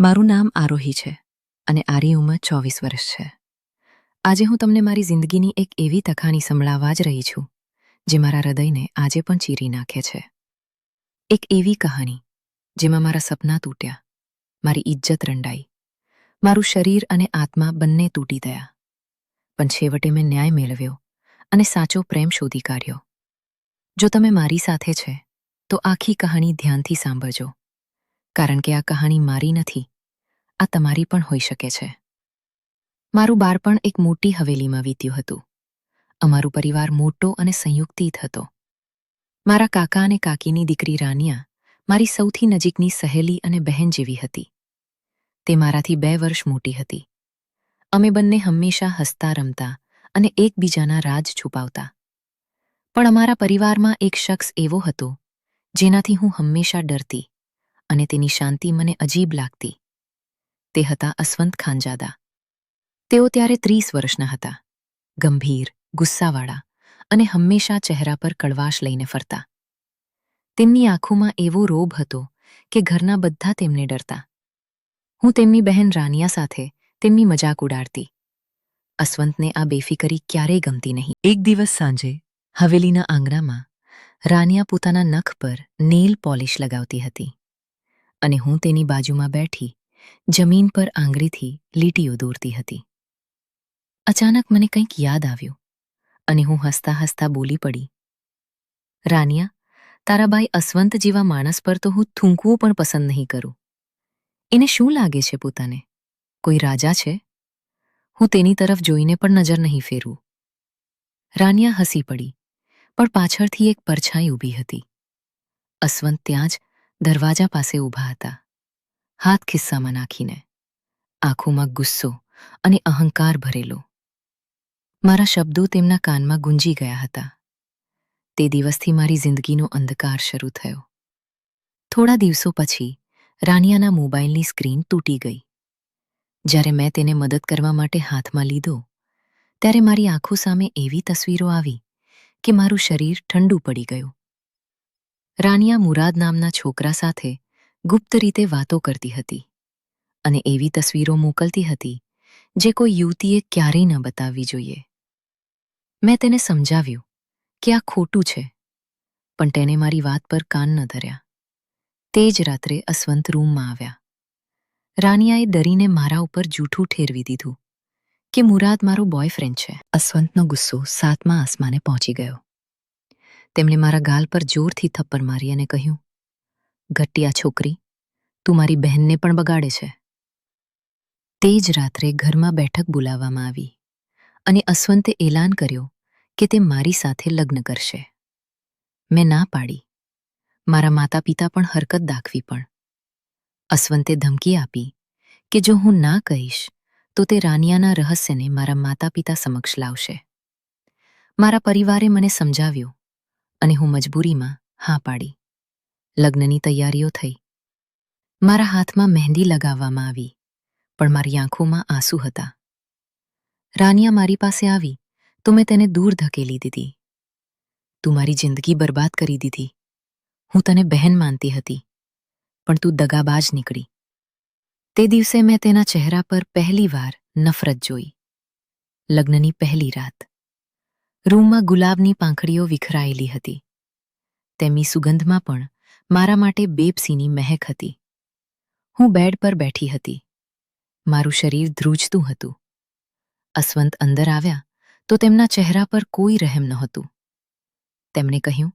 મારું નામ આરોહી છે અને આરી ઉંમર 24 વર્ષ છે. આજે હું તમને મારી જિંદગીની એક એવી તખાણી સંભળાવવા જ રહી છું જે મારા હૃદયને આજે પણ ચીરી નાખે છે. એક એવી કહાની જેમાં મારા સપના તૂટ્યા, મારી ઇજ્જત રંડાઈ, મારું શરીર અને આત્મા બંને તૂટી ગયા, પણ છેવટે મેં ન્યાય મેળવ્યો અને સાચો પ્રેમ શોધી કાઢ્યો. જો તમે મારી સાથે છે તો આખી કહાની ધ્યાનથી સાંભળજો, કારણ કે આ કહાની મારી નથી, આ તમારી પણ હોઈ શકે છે. મારું બાળપણ એક મોટી હવેલીમાં વીત્યું હતું. અમારું પરિવાર મોટો અને સંયુક્તિત હતો. મારા કાકા અને કાકીની દીકરી રાનિયા મારી સૌથી નજીકની સહેલી અને બહેન જેવી હતી. તે મારાથી 2 વર્ષ મોટી હતી. અમે બંને હંમેશા હસતા રમતા અને એકબીજાના રાજ છુપાવતા. પણ અમારા પરિવારમાં એક શખ્સ એવો હતો જેનાથી હું હંમેશા ડરતી અને તેની શાંતિ મને અજીબ લાગતી. તે હતા અસવંત ખાનજાદા. તેઓ ત્યારે 30 વર્ષના હતા, ગંભીર, ગુસ્સાવાળા અને હંમેશા ચહેરા પર કડવાશ લઈને ફરતા. તેમની આંખોમાં એવો રોબ હતો કે ઘરના બધા તેમને ડરતા. હું તેમની બહેન રાનિયા સાથે તેમની મજાક ઉડાડતી. અસવંતને આ બેફિકરી ક્યારેય ગમતી નહીં. એક દિવસ સાંજે હવેલીના આંગણામાં રાનિયા પોતાના નખ પર નેલ પોલિશ લગાવતી હતી અને હું તેની બાજુમાં બેઠી જમીન પર આંગળીથી લીટીઓ દોરતી હતી. અચાનક મને કંઈક યાદ આવ્યું અને હું હસતા હસતા બોલી પડી, રાનિયા, તારા ભાઈ અસવંત જેવા માણસ પર તો હું થૂંકવું પણ પસંદ નહીં કરું. એને શું લાગે છે પોતાને? કોઈ રાજા છે? હું તેની તરફ જોઈને પણ નજર નહીં ફેરવું. રાનિયા હસી પડી, પણ પાછળથી એક પરછાઈ ઊભી હતી. અસવંત ત્યાં જ દરવાજા પાસે ઊભા હતા, હાથ ખિસ્સામાં નાખીને, આંખોમાં ગુસ્સો અને અહંકાર ભરેલો. મારા શબ્દો તેમના કાનમાં ગુંજી ગયા હતા. તે દિવસથી મારી જિંદગીનો અંધકાર શરૂ થયો. થોડા દિવસો પછી રાનિયાના મોબાઈલની સ્ક્રીન તૂટી ગઈ. જ્યારે મેં તેને મદદ કરવા માટે હાથમાં લીધો, ત્યારે મારી આંખો સામે એવી તસવીરો આવી કે મારું શરીર ઠંડુ પડી ગયું. રાનિયા મુરાદ નામના છોકરા સાથે ગુપ્ત રીતે વાતો કરતી હતી અને એવી તસવીરો મોકલતી હતી જે કોઈ યુવતીએ ક્યારેય ન બતાવવી જોઈએ. મેં તેને સમજાવ્યું કે આ ખોટું છે, પણ તેને મારી વાત પર કાન ન ધર્યા. તે જ રાત્રે અસવંત રૂમમાં આવ્યા. રાનિયાએ ડરીને મારા ઉપર જૂઠું ઠેરવી દીધું કે મુરાદ મારો બોયફ્રેન્ડ છે. અસવંતનો ગુસ્સો 7મા આસમાને પહોંચી ગયો. તેમણે મારા ગાલ પર જોરથી થપ્પડ મારી અને કહ્યું, ઘટિયા છોકરી, તું મારી બહેનને પણ બગાડે છે. તે જ રાત્રે ઘરમાં બેઠક બોલાવવામાં આવી અને અસવંતે એલાન કર્યો કે તે મારી સાથે લગ્ન કરશે. મેં ના પાડી. મારા માતા પિતા પણ હરકત દાખવી પણ. અસવંતે ધમકી આપી કે જો હું ના કહીશ તો તે રાનિયાના રહસ્યને મારા માતા પિતા સમક્ષ લાવશે. મારા પરિવારે મને સમજાવ્યું અને હું મજબૂરીમાં હા પાડી. લગ્નની તૈયારીઓ થઈ. મારા હાથમાં મહેંદી લગાવવામાં આવી, પણ મારી આંખોમાં આંસુ હતા. રાનિયા મારી પાસે આવી તો મેં તેને દૂર ધકેલી દીધી. તું મારી જિંદગી બરબાદ કરી દીધી. હું તને બહેન માનતી હતી, પણ તું દગાબાજ નીકળી. તે દિવસે મેં તેના ચહેરા પર પહેલીવાર નફરત જોઈ. લગ્નની પહેલી રાત. રૂમમાં ગુલાબની પાંખડીઓ વિખરાયેલી હતી. તેમની સુગંધમાં પણ મારા માટે બેપસીની મહેક હતી. હું બેડ પર બેઠી હતી. મારું શરીર ધ્રુજતું હતું. અસવંત અંદર આવ્યા તો તેમના ચહેરા પર કોઈ રહેમ નહોતું. તેમણે કહ્યું,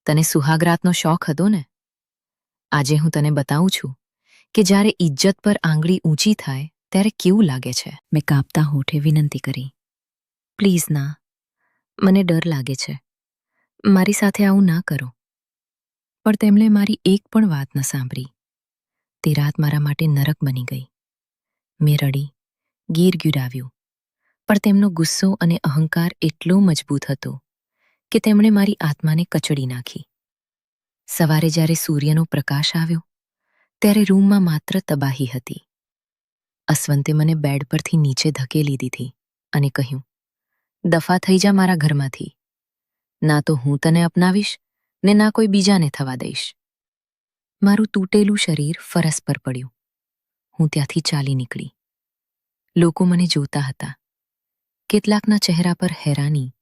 તને સુહાગરાતનો શોખ હતો ને? આજે હું તને બતાવું છું કે જ્યારે ઇજ્જત પર આંગળી ઊંચી થાય ત્યારે કેવું લાગે છે. મેં કાપતા હોઠે વિનંતી કરી, પ્લીઝ ના, મને ડર લાગે છે. મારી સાથે આવું ના કરો. પણ તેમણે મારી એક પણ વાત ન સાંભળી. તે રાત મારા માટે નરક બની ગઈ. મેં રડી, ગીર ગીરાવ્યું, પણ તેમનો ગુસ્સો અને અહંકાર એટલો મજબૂત હતો કે તેમણે મારી આત્માને કચડી નાખી. સવારે જ્યારે સૂર્યનો પ્રકાશ આવ્યો ત્યારે રૂમમાં માત્ર તબાહી હતી. અસવંતે મને બેડ પરથી નીચે ધકેલી દીધી અને કહ્યું, દફા થઈ જા મારા ઘરમાંથી. ના તો હું તને અપનાવીશ ને ના કોઈ બીજાને થવા દઈશ. મારું તૂટેલું શરીર ફરસ પર પડ્યું. હું ત્યાંથી ચાલી નીકળી. લોકો મને જોતા હતા. કેટલાકના ચહેરા પર હેરાની,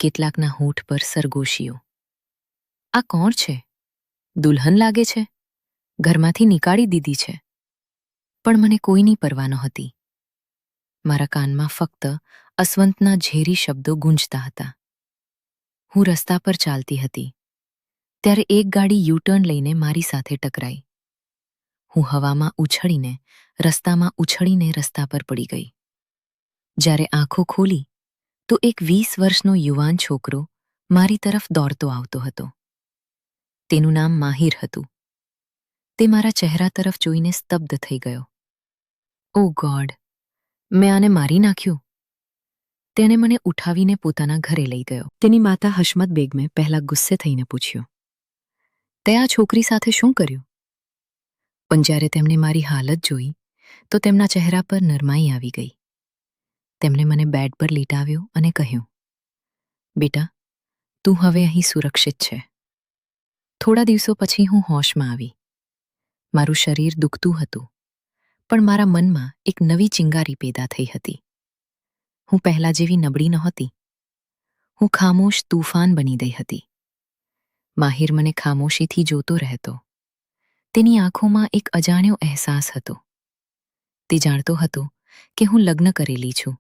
કેટલાકના હોઠ પર સરગોશીઓ. આ કોણ છે? દુલ્હન લાગે છે. ઘરમાંથી નીકાળી દીધી છે. પણ મને કોઈની પરવા નહોતી. મારા કાનમાં ફક્ત અસ્વંતના ઝેરી શબ્દો ગૂંજતા હતા. હું રસ્તા પર ચાલતી હતી ત્યારે એક ગાડી યુટર્ન લઈને મારી સાથે ટકરાઈ. હું હવામાં ઉછળીને રસ્તા પર પડી ગઈ. જ્યારે આંખો ખોલી તો એક 20 વર્ષનો યુવાન છોકરો મારી તરફ દોડતો આવતો હતો. તેનું નામ માહિર હતું. તે મારા ચહેરા તરફ જોઈને સ્તબ્ધ થઈ ગયો. ઓ ગોડ, મેં આને મારી નાખ્યું. તેણે મને ઉઠાવીને પોતાના ઘરે લઈ ગયો. તેની માતા હશમત બેગમે પહેલા ગુસ્સે થઈને પૂછ્યું, તે આ છોકરી સાથે શું કર્યું? પણ જ્યારે તેમણે મારી હાલત જોઈ તો તેમના ચહેરા પર નરમાઈ આવી ગઈ. તેમણે મને બેડ પર લીટાવ્યો અને કહ્યું, બેટા, તું હવે અહીં સુરક્ષિત છે. થોડા દિવસો પછી હું હોશમાં આવી. મારું શરીર દુખતું હતું, પણ મારા મનમાં એક નવી ચિંગારી પેદા થઈ હતી. હું પહેલા જેવી નબળી નહોતી. હું ખામોશ તૂફાન બની ગઈ હતી. માહિર મને ખામોશીથી જોતો રહેતો. તેની આંખોમાં એક અજાણ્યો અહેસાસ હતો. તે જાણતો હતો કે હું લગ્ન કરેલી છું,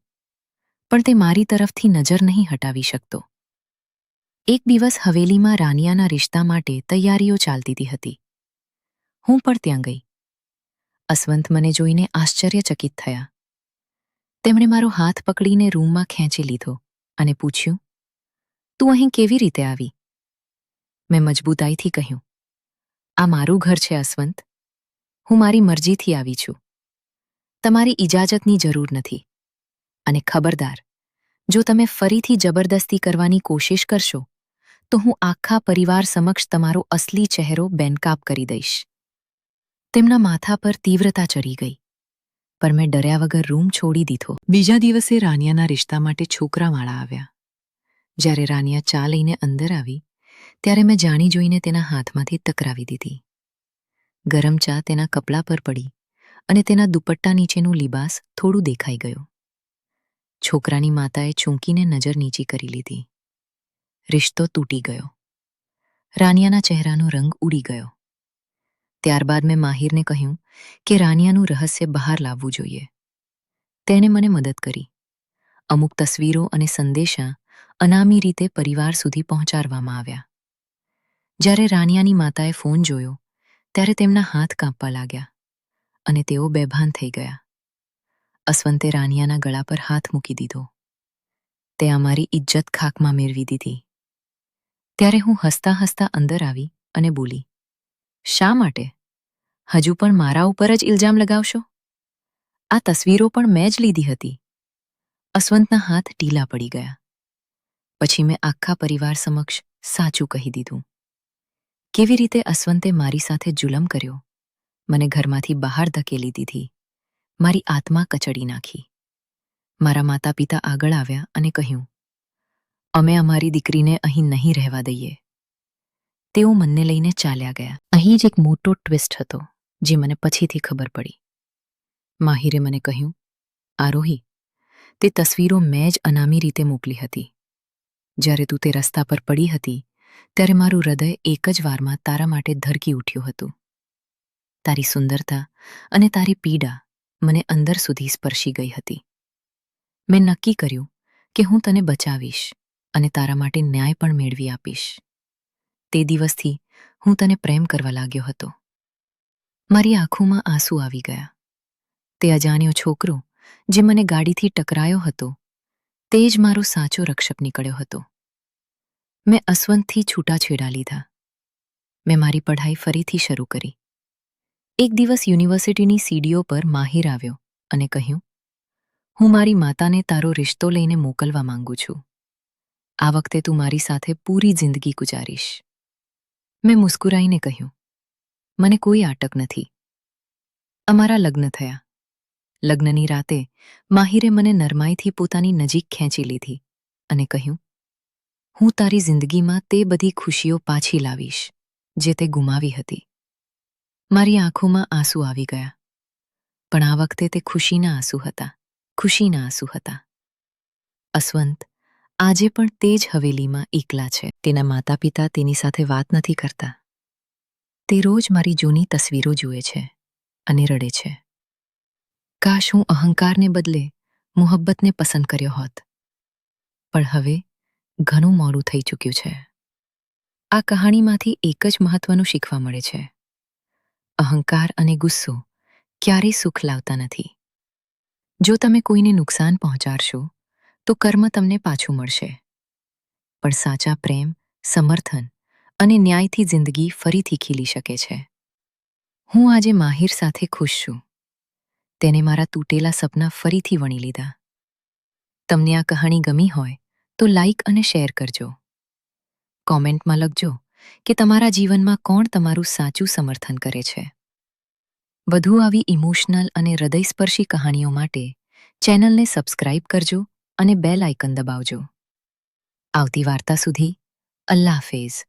પણ તે મારી તરફથી નજર નહીં હટાવી શકતો. એક દિવસ હવેલીમાં રાનિયાના રિશ્તા માટે તૈયારીઓ ચાલતી હતી. હું પણ ત્યાં ગઈ. અસ્વંત મને જોઈને આશ્ચર્યચકિત થયા. તેમણે મારો હાથ પકડીને રૂમમાં ખેંચી લીધો અને પૂછ્યું, તું અહીં કેવી રીતે આવી? મેં મજબૂતાઈથી કહ્યું, આ મારું ઘર છે અસ્વંત. હું મારી મરજીથી આવી છું. તમારી ઇજાજતની જરૂર નથી. અને ખબરદાર, જો તમે ફરીથી જબરદસ્તી કરવાની કોશિશ કરશો તો હું આખા પરિવાર સમક્ષ તમારો અસલી ચહેરો બેનકાબ કરી દઈશ. તેમના માથા પર તીવ્રતા ચડી ગઈ, પણ મેં ડર્યા વગર રૂમ છોડી દીધો. બીજા દિવસે રાનિયાના રિશ્તા માટે છોકરાવાળા આવ્યા. જ્યારે રાનિયા ચા લઈને અંદર આવી ત્યારે મેં જાણી જોઈને તેના હાથમાંથી ટકરાવી દીધી. ગરમ ચા તેના કપડા પર પડી અને તેના દુપટ્ટા નીચેનું લિબાસ થોડું દેખાઈ ગયું. છોકરાની માતાએ ચૂંકીને નજર નીચી કરી લીધી. રિશ્તો તૂટી ગયો. રાનિયાના ચહેરાનો રંગ ઉડી ગયો. ત્યારબાદ મેં માહિરને કહ્યું કે રાનિયાનું રહસ્ય બહાર લાવવું જોઈએ. તેણે મને મદદ કરી. અમુક તસવીરો અને સંદેશા અનામી રીતે પરિવાર સુધી પહોંચાડવામાં આવ્યા. જ્યારે રાનિયાની માતાએ ફોન જોયો ત્યારે તેમના હાથ કાંપવા લાગ્યા અને તેઓ બેભાન થઈ ગયા. અસ્વંતે રાનિયાના ગળા પર હાથ મૂકી દીધો. તે અમારી ઇજ્જત ખાકમાં મેળવી દીધી. ત્યારે હું હસતા હસતા અંદર આવી અને બોલી, શા માટે? હજુ પણ મારા ઉપર જ ઇલ્ઝામ લગાવશો? આ તસવીરો પણ મેં જ લીધી હતી. અસ્વંતના હાથ ઢીલા પડી ગયા. પછી મેં આખા પરિવાર સમક્ષ સાચું કહી દીધું. કેવી રીતે અસ્વંતે મારી સાથે જુલમ કર્યો, મને ઘરમાંથી બહાર ધકેલી દીધી, મારી આત્મા કચડી નાખી. મારા માતા પિતા આગળ આવ્યા અને કહ્યું, અમે અમારી દીકરીને અહીં નહીં રહેવા દઈએ. તેઓ મનને લઈને ચાલ્યા ગયા. અહીં જ એક મોટો ટ્વિસ્ટ હતો જે મને પછીથી ખબર પડી. માહિરે મને કહ્યું, આરોહી, તે તસવીરો મેં જ અનામી રીતે મોકલી હતી. જ્યારે તું તે રસ્તા પર પડી હતી ત્યારે મારું હૃદય એક જ વારમાં તારા માટે ધરકી ઉઠ્યું હતું. તારી સુંદરતા અને તારી પીડા મને અંદર સુધી સ્પર્શી ગઈ હતી. મેં નક્કી કર્યું કે હું તને બચાવીશ અને તારા માટે ન્યાય પણ મેળવી આપીશ. તે દિવસથી હું તને પ્રેમ કરવા લાગ્યો હતો. મારી આંખોમાં આંસુ આવી ગયા. તે અજાણ્યો છોકરો જે મને ગાડીથી ટકરાયો હતો તે જ મારો સાચો રક્ષક નીકળ્યો હતો. મેં અસ્વંતથી છૂટાછેડા લીધા. મેં મારી પઢાઈ ફરીથી શરૂ કરી. એક દિવસ યુનિવર્સિટીની સીડીઓ પર માહિર આવ્યો અને કહ્યું, હું મારી માતાને તારો રિશ્તો લઈને મોકલવા માંગુ છું. આ વખતે તું મારી સાથે પૂરી જિંદગી ગુજારીશ. મેં મુસ્કુરાઈને કહ્યું, મને કોઈ આટક નથી. અમારા લગ્ન થયા. લગ્નની રાતે માહિરે મને નરમાઈથી પોતાની નજીક ખેંચી લીધી અને કહ્યું, હું તારી જિંદગીમાં તે બધી ખુશીઓ પાછી લાવીશ જે તે ગુમાવી હતી. મારી આંખોમાં આંસુ આવી ગયા. પણ આ વખતે તે ખુશીના આંસુ હતા. ખુશીના આંસુ હતા. અસ્વંત આજે પણ તે જ હવેલીમાં એકલા છે. તેના માતા પિતા તેની સાથે વાત નથી કરતા. તે રોજ મારી જૂની તસવીરો જુએ છે અને રડે છે. કાશ હું અહંકારને બદલે મુહબ્બતને પસંદ કર્યો હોત. પણ હવે ઘણું મોડું થઈ ચૂક્યું છે. આ કહાણીમાંથી એક જ મહત્વનું શીખવા મળે છે. અહંકાર અને ગુસ્સો ક્યારેય સુખ લાવતા નથી. જો તમે કોઈને નુકસાન પહોંચાડશો તો કર્મ તમને પાછું મળશે. પણ સાચા પ્રેમ, સમર્થન અને ન્યાયથી જિંદગી ફરીથી ખીલી શકે છે. હું આજે માહિર સાથે ખુશ છું. તેને મારા તૂટેલા સપના ફરીથી વણી લીધા. તમને આ કહાણી ગમી હોય તો લાઈક અને શેર કરજો. કોમેન્ટમાં લખજો કે તમારા જીવનમાં કોણ તમારું સાચું સમર્થન કરે છે. વધુ આવી ઇમોશનલ અને હૃદયસ્પર્શી કહાણીઓ માટે ચેનલને સબસ્ક્રાઇબ કરજો અને બેલ આઇકન દબાવજો. આવતી વાર્તા સુધી અલ્લાહ હાફિઝ.